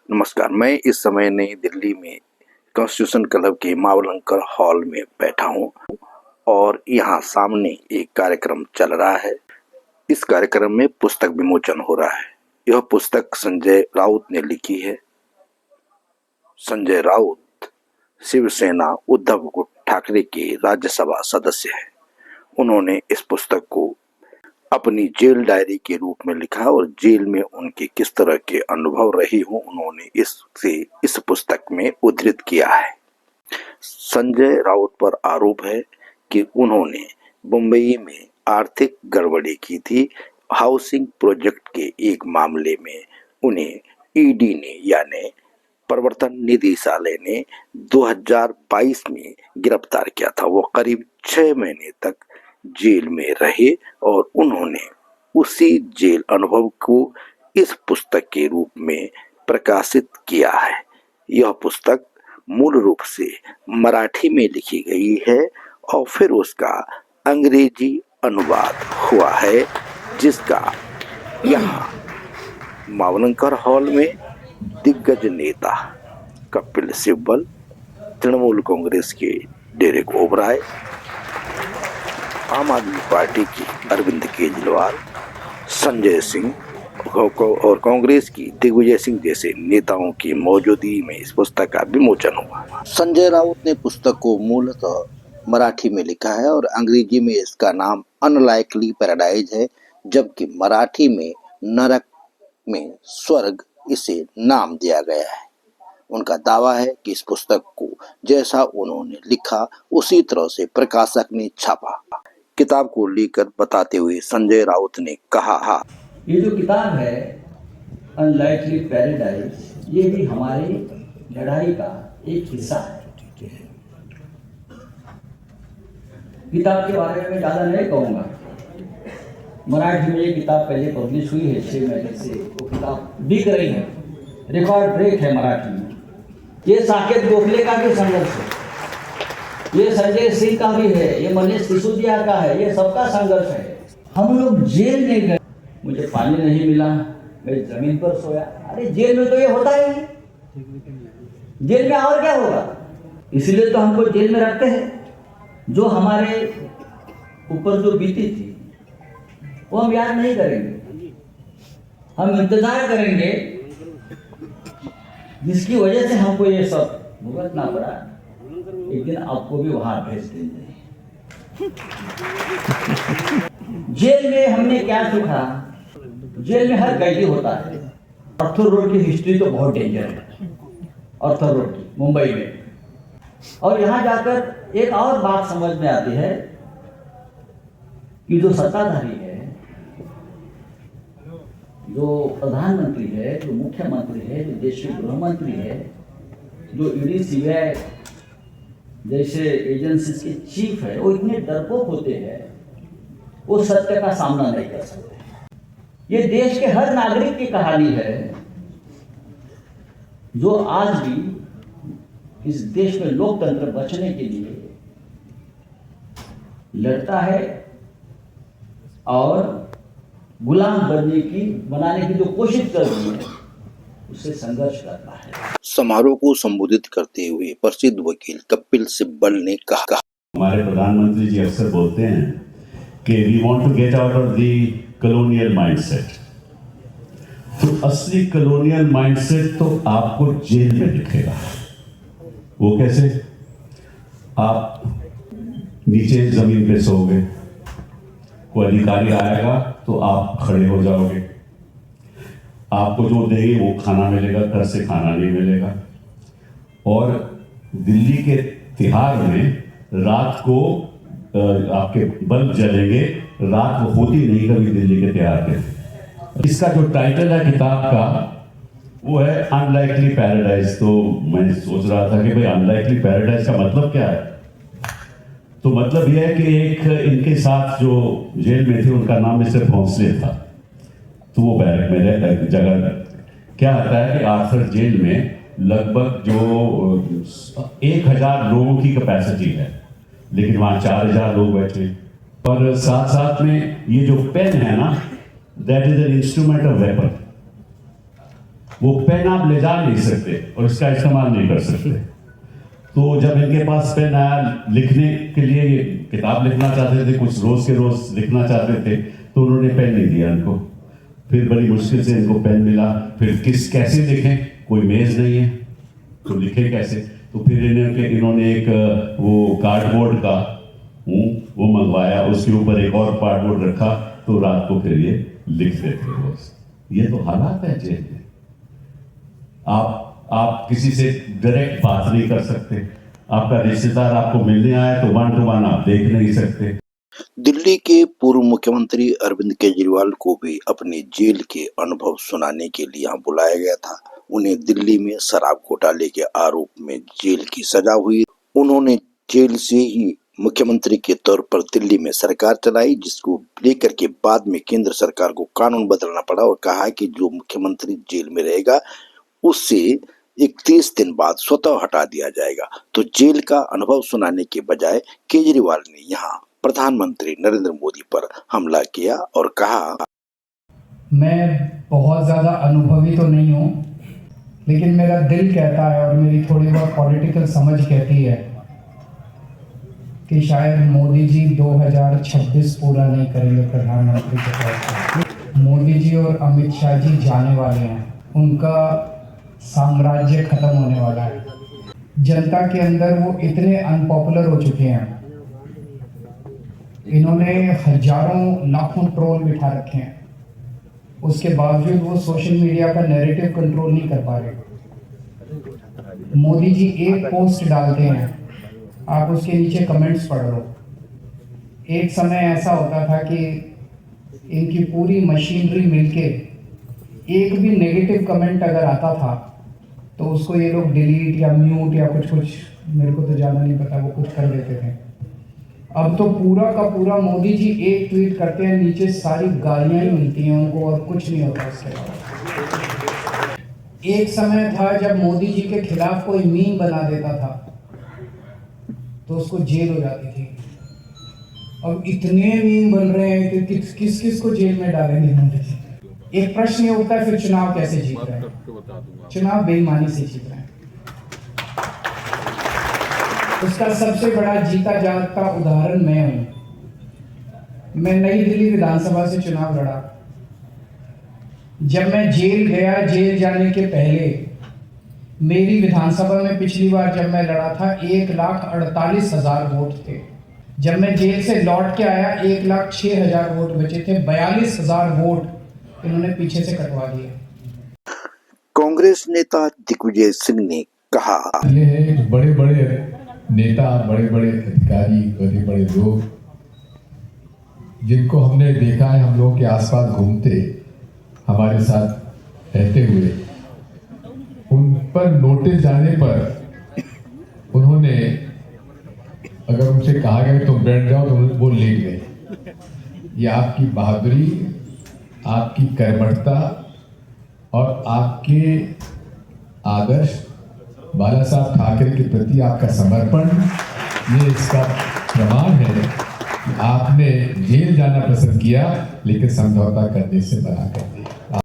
नमस्कार। मैं इस समय नई दिल्ली में कॉन्स्टिट्यूशन क्लब के मावलंकर हॉल में बैठा हूँ और यहाँ सामने एक कार्यक्रम चल रहा है। इस कार्यक्रम में पुस्तक विमोचन हो रहा है। यह पुस्तक संजय राउत ने लिखी है। संजय राउत शिवसेना उद्धव ठाकरे के राज्यसभा सदस्य है। उन्होंने इस पुस्तक को अपनी जेल डायरी के रूप में लिखा और जेल में उनके किस तरह के अनुभव रहे हों उन्होंने इस पुस्तक में उद्धृत किया है। संजय राउत पर आरोप है कि उन्होंने मुंबई में आर्थिक गड़बड़ी की थी। हाउसिंग प्रोजेक्ट के एक मामले में उन्हें ईडी ने यानी प्रवर्तन निदेशालय ने 2022 में गिरफ्तार किया था। वो करीब 6 महीने तक जेल में रहे और उन्होंने उसी जेल अनुभव को इस पुस्तक के रूप में प्रकाशित किया है। यह पुस्तक मूल रूप से मराठी में लिखी गई है और फिर उसका अंग्रेजी अनुवाद हुआ है, जिसका यहाँ मावलंकर हॉल में दिग्गज नेता कपिल सिब्बल, तृणमूल कांग्रेस के डेरेक ओबराय, आम आदमी पार्टी की अरविंद केजरीवाल, संजय सिंह और कांग्रेस की दिग्विजय सिंह जैसे नेताओं की मौजूदगी में इस पुस्तक का विमोचन हुआ। संजय राउत ने पुस्तक को मूलतः मराठी में लिखा है और अंग्रेजी में इसका नाम अनलाइकली पैराडाइज है, जबकि मराठी में नरक में स्वर्ग इसे नाम दिया गया है। उनका दावा है कि इस पुस्तक को जैसा उन्होंने लिखा उसी तरह से प्रकाशक ने छापा। किताब को लेकर बताते हुए संजय राउत ने कहा, ये जो किताब है अनलाइकली पैराडाइज, ये भी हमारी लड़ाई का एक हिस्सा है। किताब के बारे में ज़्यादा नहीं कहूँगा। मराठी में ये किताब पहले पब्लिश हुई है, 6 महीने से वो किताब बिक रही है, रिकॉर्ड ब्रेक है मराठी में। ये साकेत गोखले का भी संघर्ष है, ये संजय सिंह का भी है, ये मनीष सिसोदिया का है, ये सबका संघर्ष है। हम लोग जेल में गए, मुझे पानी नहीं मिला, मैं जमीन पर सोया। अरे जेल में तो ये होता ही है, जेल में और क्या होगा? इसलिए तो हमको जेल में रखते हैं। जो हमारे ऊपर जो बीती थी वो हम याद नहीं करेंगे, हम इंतजार करेंगे जिसकी वजह से हमको ये सब भुगतना पड़ा। एक दिन आपको भी वहां भेज देंगे। जेल में हमने क्या सीखा? जेल में हर कैदी होता है। अर्थर रोड की हिस्ट्री तो बहुत डेंजर है, अर्थर रोड की मुंबई में। और यहाँ जाकर एक और बात समझ में आती है कि जो सत्ताधारी है, जो प्रधानमंत्री है, जो मुख्यमंत्री है, जो देश के गृह मंत्री है, जो ईडी सीबीआई जैसे एजेंसी के चीफ है, वो इतने डरपोक होते हैं, वो सत्य का सामना नहीं कर सकते। ये देश के हर नागरिक की कहानी है जो आज भी इस देश में लोकतंत्र बचने के लिए लड़ता है और गुलाम बनाने की जो कोशिश कर रही है उससे संघर्ष करता है। समारोह को संबोधित करते हुए प्रसिद्ध वकील कपिल सिब्बल ने कहा, हमारे प्रधानमंत्री जी अक्सर बोलते हैं कि we want to get out of the colonial mindset. तो असली कॉलोनियल माइंडसेट तो आपको जेल में दिखेगा। वो कैसे? आप नीचे जमीन पे सोओगे, कोई अधिकारी आएगा तो आप खड़े हो जाओगे, आपको जो देंगे वो खाना मिलेगा, घर से खाना नहीं मिलेगा। और दिल्ली के तिहाड़ में रात को आपके बल्ब जलेंगे, रात वो होती नहीं कभी दिल्ली के तिहाड़ पे। इसका जो टाइटल है किताब का वो है अनलाइकली पैराडाइज। तो मैं सोच रहा था कि भाई अनलाइकली पैराडाइज का मतलब क्या है? तो मतलब यह है कि एक इनके साथ जो जेल में थे उनका नाम मिस्टर भोंसले था, तो वो बैरक में जगह क्या आता है कि आर्थर जेल में लगभग जो 1000 लोगों की कैपेसिटी है, लेकिन वहाँ 4000 लोग बैठे। और साथ साथ में ये जो पेन है ना, that is an instrument of weapon. वो पेन आप ले जा नहीं सकते और इसका इस्तेमाल नहीं कर सकते। तो जब इनके पास पेन आया लिखने के लिए, ये किताब लिखना चाहते थे, कुछ रोज के रोज लिखना चाहते थे, तो उन्होंने पेन नहीं दिया इनको। फिर बड़ी मुश्किल से इनको पेन मिला। फिर कैसे लिखें, कोई मेज नहीं है तो लिखे कैसे। तो फिर इन्होंने एक वो कार्डबोर्ड का वो मंगवाया, उसके ऊपर एक और कार्डबोर्ड रखा, तो रात को फिर ये लिखते थे रोज। ये तो हालात है जेल में। आप किसी से डायरेक्ट बात नहीं कर सकते। आपका रिश्तेदार आपको मिलने आए तो 1 to 1 आप देख नहीं सकते। दिल्ली के पूर्व मुख्यमंत्री अरविंद केजरीवाल को भी अपने जेल के अनुभव सुनाने के लिए यहाँ बुलाया गया था। उन्हें दिल्ली में शराब घोटाले के आरोप में जेल की सजा हुई। उन्होंने जेल से ही मुख्यमंत्री के तौर पर दिल्ली में सरकार चलाई, जिसको लेकर के बाद में केंद्र सरकार को कानून बदलना पड़ा और कहा कि जो मुख्यमंत्री जेल में रहेगा उससे 31 दिन बाद स्वतः हटा दिया जाएगा। तो जेल का अनुभव सुनाने के बजाय केजरीवाल ने यहाँ प्रधानमंत्री नरेंद्र मोदी पर हमला किया और कहा, मैं बहुत ज़्यादा अनुभवी तो नहीं हूँ, लेकिन मेरा दिल कहता है और मेरी थोड़ी बहुत पॉलिटिकल समझ कहती है कि शायद मोदी जी 2026 पूरा नहीं करेंगे प्रधानमंत्री के तौर पर। मोदी जी और अमित शाह जी जाने वाले हैं, उनका साम्राज्य खत्म होने वाला है। जनता के अंदर वो इतने अनपॉपुलर हो चुके हैं, इन्होंने हजारों लाखों ट्रोल बिठा रखे हैं, उसके बावजूद वो सोशल मीडिया का नैरेटिव कंट्रोल नहीं कर पा रहे। मोदी जी एक पोस्ट डालते हैं, आप उसके नीचे कमेंट्स पढ़ लो। एक समय ऐसा होता था कि इनकी पूरी मशीनरी मिलके एक भी नेगेटिव कमेंट अगर आता था तो उसको ये लोग डिलीट या म्यूट या कुछ मेरे को तो ज़्यादा नहीं पता, वो कुछ कर देते थे। अब तो पूरा का पूरा मोदी जी एक ट्वीट करते हैं, नीचे सारी गालियां ही मिलती हैं उनको और कुछ नहीं होता उसके अलावा। एक समय था जब मोदी जी के खिलाफ कोई मीम बना देता था तो उसको जेल हो जाती थी। अब इतने मीम बन रहे हैं कि किस किस को जेल में डालेंगे मोदी जी। एक प्रश्न ये उठता है, फिर चुनाव कैसे जीत रहे हैं? चुनाव बेईमानी से जीत रहे हैं। उसका सबसे बड़ा जीता जागता उदाहरण मैं हूं। मैं नई दिल्ली विधानसभा से चुनाव लड़ा। जब मैं जेल गया, जेल जाने के पहले मेरी विधानसभा में पिछली बार जब मैं लड़ा था 1,48,000 वोट थे। जब मैं जेल से लौट के आया 1,06,000 वोट बचे थे। 42,000 वोट इन्होंने पीछे से कटवा दिए। कांग्रेस नेता दिग्विजय सिंह ने कहा, ये है बड़े बड़े नेता, बड़े बड़े अधिकारी, बड़े बड़े लोग जिनको हमने देखा है, हम लोग के आसपास घूमते, हमारे साथ रहते हुए, उन पर नोटिस जाने पर उन्होंने, अगर उनसे कहा गया तुम बैठ जाओ तो वो लेट गए। ये आपकी बहादुरी, आपकी कर्मठता और आपके आदर्श बाला साहब ठाकरे के प्रति आपका समर्पण, ये इसका प्रमाण है कि आपने जेल जाना पसंद किया लेकिन समझौता करने से मना कर दिया।